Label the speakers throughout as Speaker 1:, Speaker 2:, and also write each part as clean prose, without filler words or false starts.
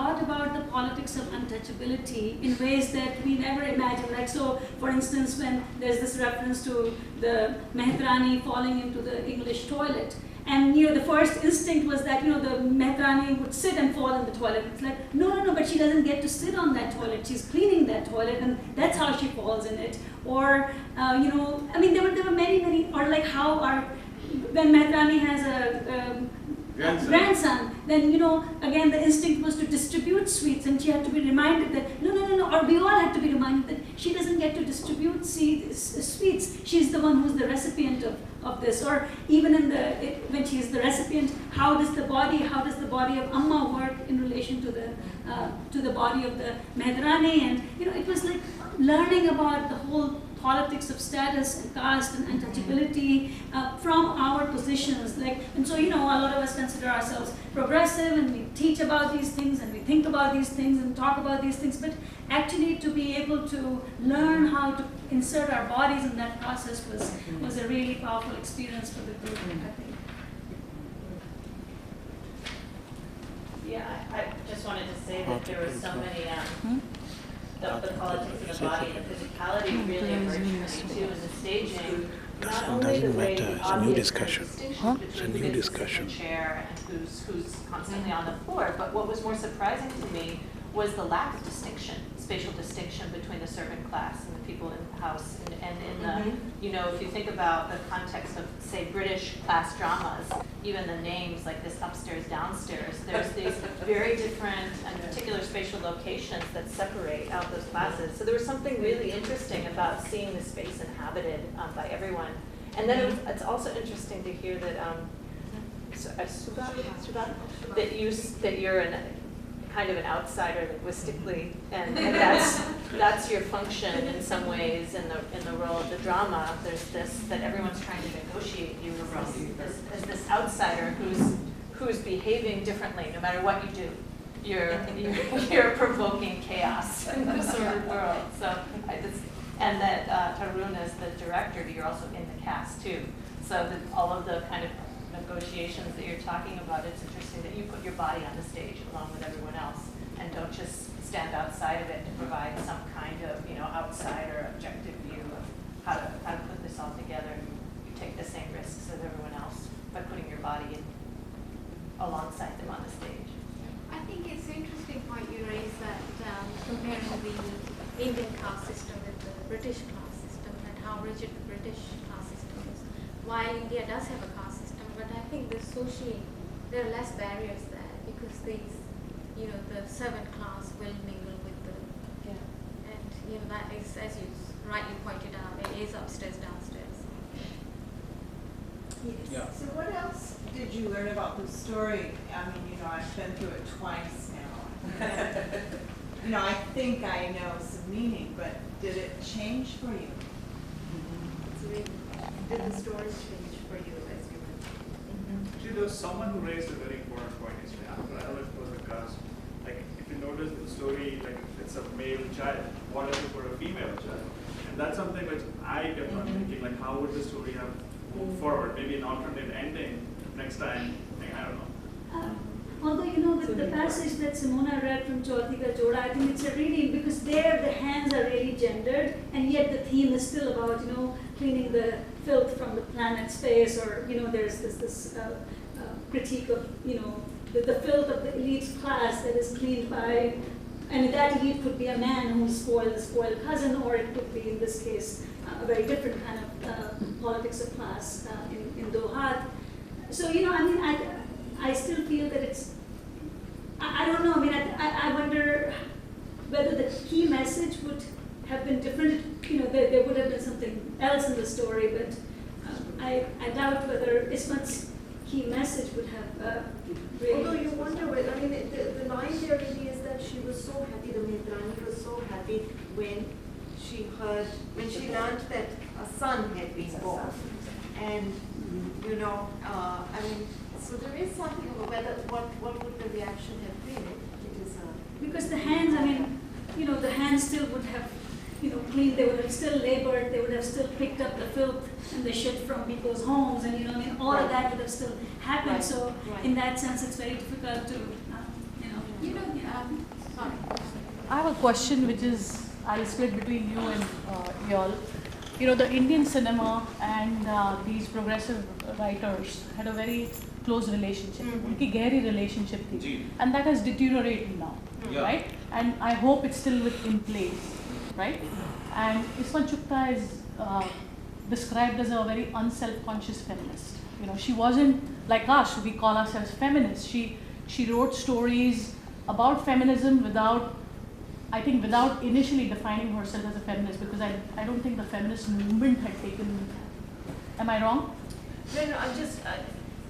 Speaker 1: lot about the politics of untouchability in ways that we never imagined. Like, so, for instance, when there's this reference to the Mehtrani falling into the English toilet, and the first instinct was that the Mehtrani would sit and fall in the toilet. It's like, no, but she doesn't get to sit on that toilet. She's cleaning that toilet, and that's how she falls in it. Or I mean, there were many, or like how when Mehtrani has a grandson, then again the instinct was to distribute sweets, and she had to be reminded that no, or we all had to be reminded that she doesn't get to distribute sweets. She's the one who's the recipient of this. Or even when she's the recipient, how does the body of Amma work in relation to the body of the Mehtrani? And it was like learning about the whole politics of status and caste and untouchability from our positions. And so, a lot of us consider ourselves progressive, and we teach about these things, and we think about these things, and talk about these things, but actually to be able to learn how to insert our bodies in that process was a really powerful experience for the group, I think.
Speaker 2: Yeah, I just wanted to say that there were so many the politics of the body and the physicality really emerged for me too in the staging. Not only the way the obvious distinction between who sits in the chair and who's constantly on the floor, but what was more surprising to me was the lack of distinction, spatial distinction between the servant class and the people in the house. And in the, if you think about the context of, say, British class dramas, even the names like this upstairs, downstairs, there's these very different and particular spatial locations that separate out those classes. So there was something really interesting about seeing the space inhabited by everyone. And then it's also interesting to hear that, that you're kind of an outsider linguistically, and that's your function in some ways in the role of the drama. There's this that everyone's trying to negotiate you as this outsider who's behaving differently no matter what you do. You're provoking chaos in this sort of world. So and that Tarun is the director, but you're also in the cast too. So that all of the kind of negotiations that you're talking about, it's interesting that you put your body on the stage along with everyone else and don't just stand outside of it to provide some kind of outside or objective view of how to put this all together. You take the same risks as everyone else by putting your body alongside them on the stage.
Speaker 3: I think it's an interesting point you raised that comparing the Indian caste system with the British caste system and how rigid the British caste system is. While India does have a caste system, but I think there are less barriers there because these, the servant class will mingle with and that is, as you rightly pointed out, it is upstairs, downstairs.
Speaker 4: Yes. Yeah. So what else did you learn about the story? I mean, I've been through it twice now. I think I know some meaning, but did it change for you? Did the stories change for you as you went?
Speaker 5: Actually, there was someone who raised a very important point yesterday. I don't know if it was a cast. Like, if you notice the story, like, it's a male child. What if it were a female child? And that's something which I kept on thinking, like, how would the story have moved forward? Maybe an alternate ending next time. Like, I don't know.
Speaker 1: Although, the passage that Simona read from Chaudhary Ka Joda, I think it's a really, because there the hands are really gendered, and yet the theme is still about, cleaning the filth from the planet space, or, there's this critique of, the filth of the elite class that is cleaned by, and that elite could be a man who's spoiled cousin, or it could be, in this case, a very different kind of politics of class in Dohat. So, I still feel that it's, I don't know, I wonder whether the key message would have been different. There would have been something else in the story, but I doubt whether Ismat's key message would have really.
Speaker 6: Although you wonder, the line there really is that she was so happy, the Mehtrani was so happy when she learned that a son had been born. And, so there is something about what would the reaction have been? It is
Speaker 1: because the hands, the hands still would have, cleaned, they would have still labored, they would have still picked up the filth and the shit from people's homes, and all of that would have still happened. So in that sense, it's very difficult to,
Speaker 3: Sorry.
Speaker 7: I have a question which is, I'll split between you and y'all. You know, the Indian cinema and these progressive writers had a very close relationship, उनकी गहरी relationship थी, and that has deteriorated now, right? And I hope it's still in place, right? And Isma Chugta is described as a very unself-conscious feminist. You know, she wasn't like us. We call ourselves feminists. She wrote stories about feminism without initially defining herself as a feminist, because I don't think the feminist movement had taken. Am I wrong?
Speaker 6: No,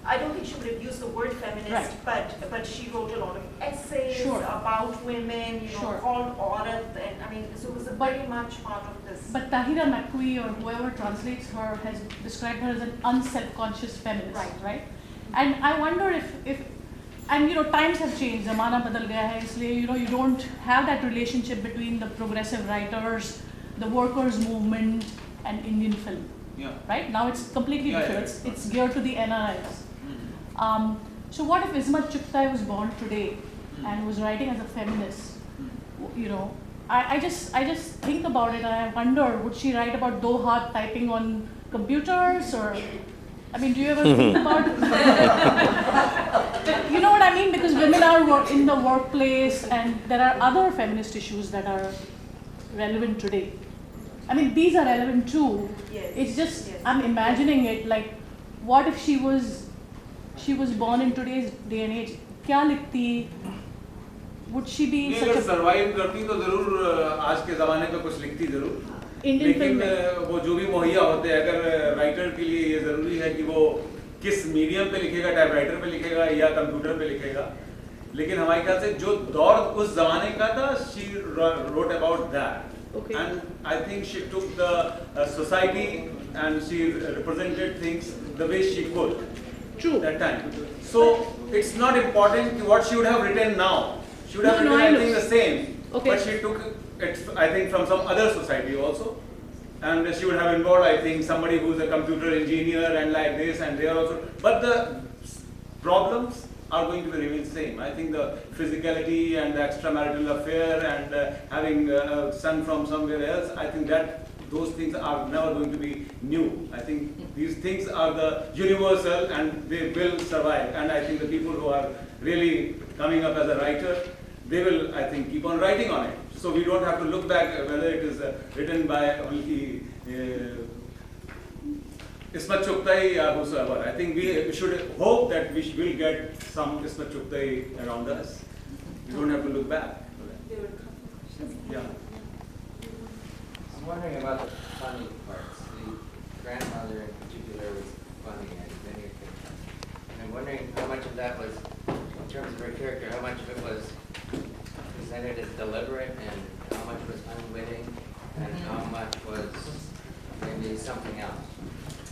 Speaker 6: I don't think she would have used the word feminist,
Speaker 7: Right.
Speaker 6: but she wrote a lot of essays
Speaker 7: Sure.
Speaker 6: about women,
Speaker 7: Sure.
Speaker 6: called Aurat, and I mean, so it was very much part of this.
Speaker 7: But Tahira Makwi or whoever translates her has described her as an unself-conscious feminist, right? And I wonder if and you know, times have changed, zamana badal gaya hai, isliye, you know, you don't have that relationship between the progressive writers, the workers' movement, and Indian film.
Speaker 8: Yeah.
Speaker 7: Right? Now it's completely different. It's geared to the NRIs. So what if Ismat Chugtai was born today and was writing as a feminist? You know, I just think about it and I wonder, would she write about Doha typing on computers, or I mean, do you ever think about you know what I mean? Because women are in the workplace and there are other feminist issues that are relevant today. I mean, these are relevant too.
Speaker 6: Yes.
Speaker 7: It's just,
Speaker 6: Yes.
Speaker 7: I'm imagining it like, what if she was born in today's day and age? क्या लिखती? Would she be such
Speaker 8: अगर
Speaker 7: a
Speaker 8: survive करती तो जरूर आज के ज़माने पे कुछ लिखती जरूर।
Speaker 7: Indian film
Speaker 8: लेकिन वो जो भी मुहैया होते हैं, अगर राइटर के लिए ये जरूरी है कि वो किस मीडियम पे लिखेगा, टाइपराइटर पे लिखेगा या कंप्यूटर पे लिखेगा। लेकिन हमारे ख्याल से जो दौर उस ज़माने का था, she wrote about that.
Speaker 7: Okay.
Speaker 8: And I think she took the society and she represented things the way she could.
Speaker 7: True.
Speaker 8: That time. So it's not important what she would have written now. She would have
Speaker 7: No,
Speaker 8: written
Speaker 7: I
Speaker 8: anything
Speaker 7: know.
Speaker 8: the same.
Speaker 7: Okay.
Speaker 8: But she took it, I think, from some other society also. And she would have involved, I think, somebody who's a computer engineer and like this and there also. But the problems are going to remain same. I think the physicality and the extramarital affair and having a son from somewhere else, I think that those things are never going to be new. I think these things are the universal and they will survive. And I think the people who are really coming up as a writer, they will, I think, keep on writing on it. So we don't have to look back whether it is written by only Ismat Chugtai or whosoever. I think we should hope that we will get some Ismat Chugtai around us. We don't have to look back.
Speaker 6: There were a couple of questions.
Speaker 8: Yeah.
Speaker 9: I'm wondering about the funny parts. The grandmother in particular was funny and many things. And I'm wondering how much of that was, in terms of her character, how much of it was presented as deliberate and how much was unwitting and how much was maybe something else.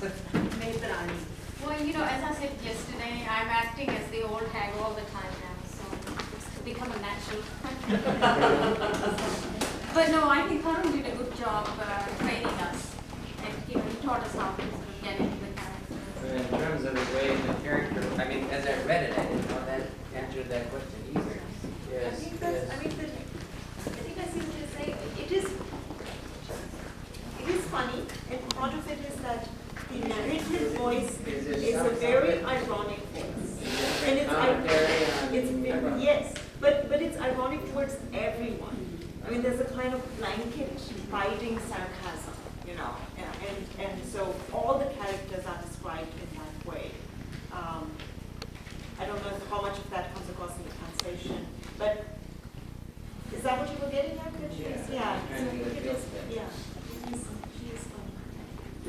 Speaker 6: Mehtrani.
Speaker 3: Well, you know, as I said yesterday, I'm acting as the old hag all the time now, so it's become a natural. But no, I think Tarun did a good job training us, and he taught us how to sort of get into the character.
Speaker 9: In terms of the way the character, I mean, as I read it, I didn't know that answered that question either. Yes,
Speaker 6: I think that's, I mean, I think I see what you're saying. It is funny, and part of it is that the narrative voice is a very ironic voice. And it's yes, but it's ironic towards everyone. I mean, there's a kind of blanket biting sarcasm, you know, and so all the characters are described in that way. I don't know how much of that comes across in the translation, but is that what you were getting at? That she is, yeah. So it is, yeah. She is funny.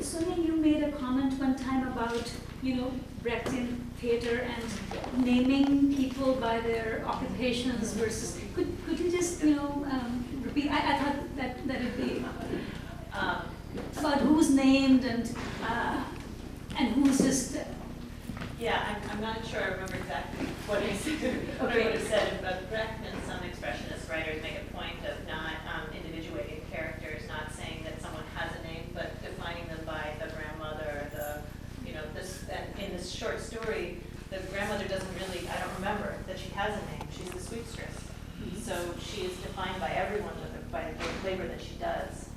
Speaker 1: Sonia, you made a comment one time about, you know, Brechtian theater and naming people by their occupations versus. Could you just, you know, repeat? I thought that it'd be about who's named and who's just.
Speaker 2: Yeah, I'm not sure I remember exactly what I would have said, but Brecht and some expressionist writers make a point of not individuating characters, not saying that someone has a name, but defining them by the grandmother, in this short story, the grandmother doesn't really, I don't remember that she has a name, she's the sweetstress. defined by everyone by the labor that she does.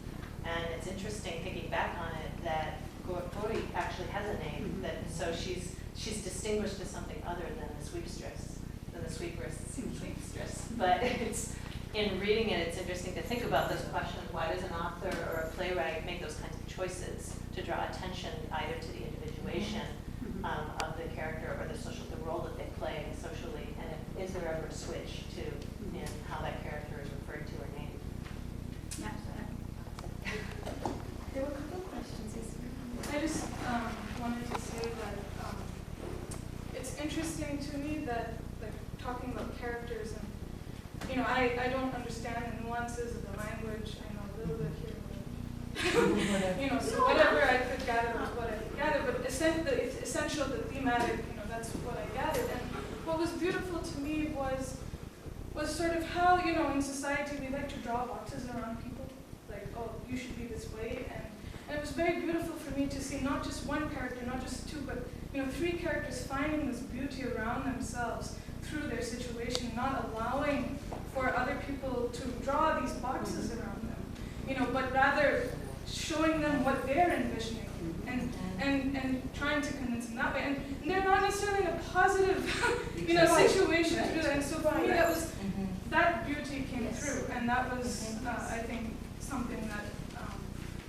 Speaker 2: And it's interesting thinking back on it that Gauri actually has a name, that so she's distinguished as something other than the sweepstress, sweepstress. But it's in reading it, it's interesting to think about those questions. Why does an author or a playwright make those kinds of choices to draw attention either to the individuation of the character or the role that they play socially, and is there ever a switch to in how that character is referred to or named?
Speaker 1: Yeah.
Speaker 6: There were a couple of questions.
Speaker 10: I just wanted to say that it's interesting to me that, like, talking about characters and, I don't understand the nuances of the language. I know a little bit here, so whatever I could gather was what I could gather, but it's essential, the thematic, that's what I gathered. And what was beautiful to me was sort of how, in society we like to draw boxes around people, like, oh, you should be this way, and it was very beautiful for me to see not just one character, not just two, but 3 characters finding this beauty around themselves through their situation, not allowing for other people to draw these boxes around them, but rather showing them what they're envisioning and trying to convince them that way. And they're not necessarily in a positive, situation to do that. And so for me, that beauty came through, and that was, I think, something that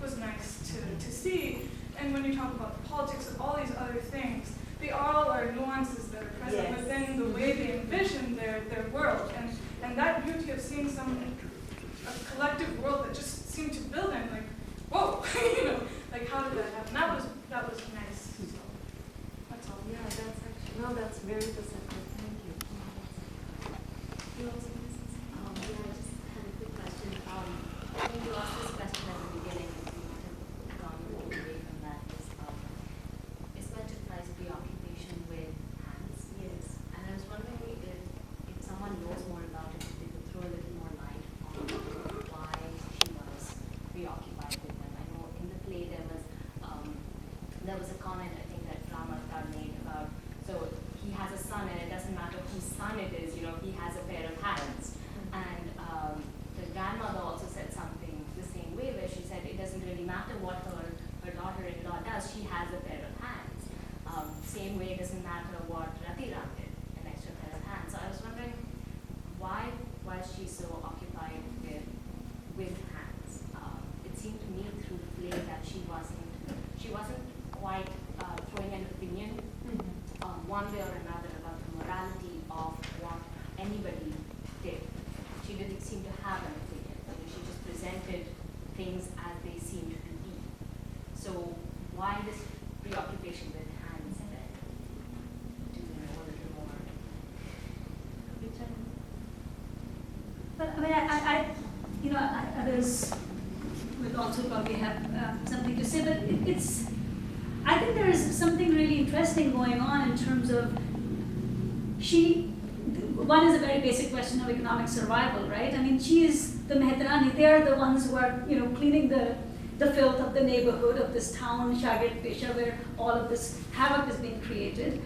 Speaker 10: was nice to see. And when you talk about the politics of all these other things, they all are nuances that are present within the way they envision their world. And that beauty of seeing a collective world that just seemed to build in, like, whoa, like, how did that happen? That was nice. So that's all.
Speaker 6: Yeah, that's actually, that's very perceptive. Thank you. You also
Speaker 11: I just had a quick question. I think you asked this question at the beginning, and we have gone away from that. Is Butterfly's preoccupation with hands? Yes. And I was wondering if someone knows more about it, if they could throw a little more light on why she was preoccupied with them. I know in the play there was a comment, I think, that Rama made about, so he has a son, and it doesn't matter whose son it is, he has a pair of hands. And the grandmother also said something the same way, where she said it doesn't really matter what her daughter-in-law does, she has a pair of hands. Same way, it doesn't matter what Ratiram did, an extra pair of hands. So I was wondering, why was she so occupied with hands? It seemed to me through the play that she wasn't quite throwing an opinion one way or another about the morality of what anybody did. She didn't seem to have an opinion. She just presented things as they seemed to be. So why this preoccupation with hands then? Do you know a little more?
Speaker 1: But I mean, others will also probably have something to say, but I think there is something really interesting going on in terms of one is a very basic question of economic survival, right? I mean, she is the Mehrani, they are the ones who are, cleaning the filth of the neighborhood of this town, Shagir Pesha, where all of this havoc is being created.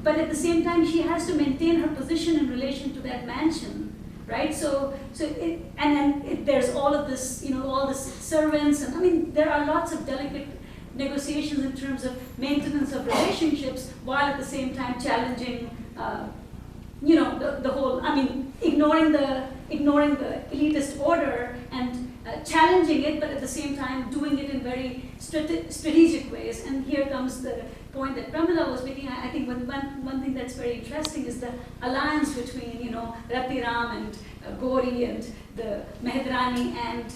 Speaker 1: But at the same time, she has to maintain her position in relation to that mansion, right? There's all of this, all the servants, and I mean, there are lots of delicate negotiations in terms of maintenance of relationships, while at the same time challenging, the whole. I mean, ignoring the elitist order and challenging it, but at the same time doing it in very strategic ways. And here comes the point that Pramila was making. I think one thing that's very interesting is the alliance between Ratiram and Gauri and the Mehrani and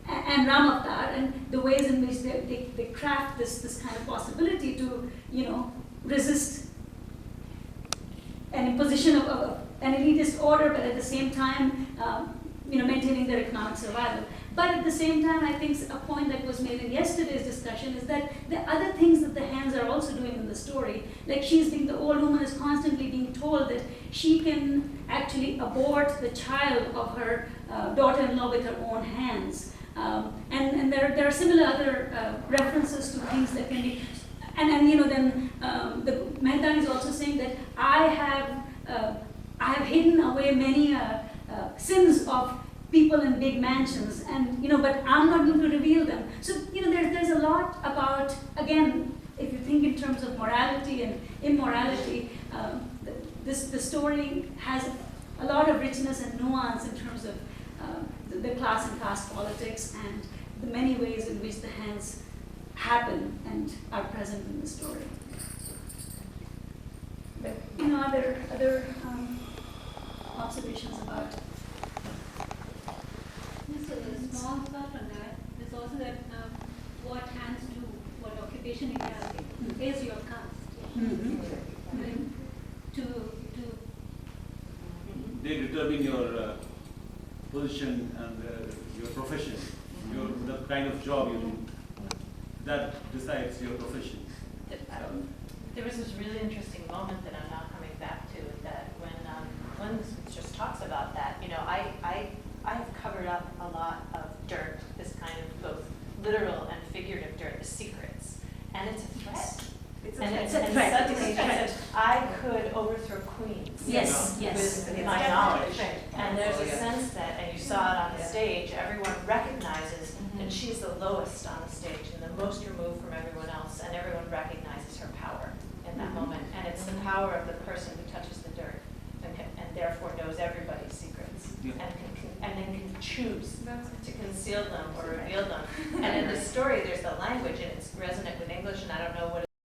Speaker 1: Ramavtar, and the ways in which they craft this kind of possibility to resist an imposition of an elitist order, but at the same time maintaining their economic survival. But at the same time, I think a point that was made in yesterday's discussion is that the other things that the hands are also doing in the story, like the old woman is constantly being told that she can actually abort the child of her daughter-in-law with her own hands. And there are similar other references to things that can be, then the Mehrani is also saying that I have hidden away many sins of people in big mansions, and but I'm not going to reveal them. So there's a lot about, again, if you think in terms of morality and immorality, the story has a lot of richness and nuance in terms of the class and caste politics and the many ways in which the Hanths happen and are present in the story. But other observations about.
Speaker 12: Just a small thought on that. There's also that what Hanths do, what occupation equality is your caste.
Speaker 1: Mm-hmm.
Speaker 12: Right?
Speaker 8: They determine your position and your profession, the kind of job you do. That decides your profession.
Speaker 2: There was this really interesting moment that I'm now coming back to, that when just talks about that, I've covered up a lot of dirt, this kind of both literal and figurative dirt, the secrets, and it's a threat.
Speaker 6: It's
Speaker 2: And
Speaker 6: a
Speaker 2: suddenly
Speaker 1: threat.
Speaker 2: I could overthrow queens.
Speaker 1: Yes.
Speaker 2: With my knowledge. And there's a sense that, and you saw it on the stage, everyone recognizes that she's the lowest on the stage and the most removed from everyone else, and everyone recognizes her power in that moment. And it's the power of the person who touches the dirt and therefore knows everybody's secrets and then can choose to conceal them or reveal them. And in this story, there's the language, and it's resonant with English, and I don't know what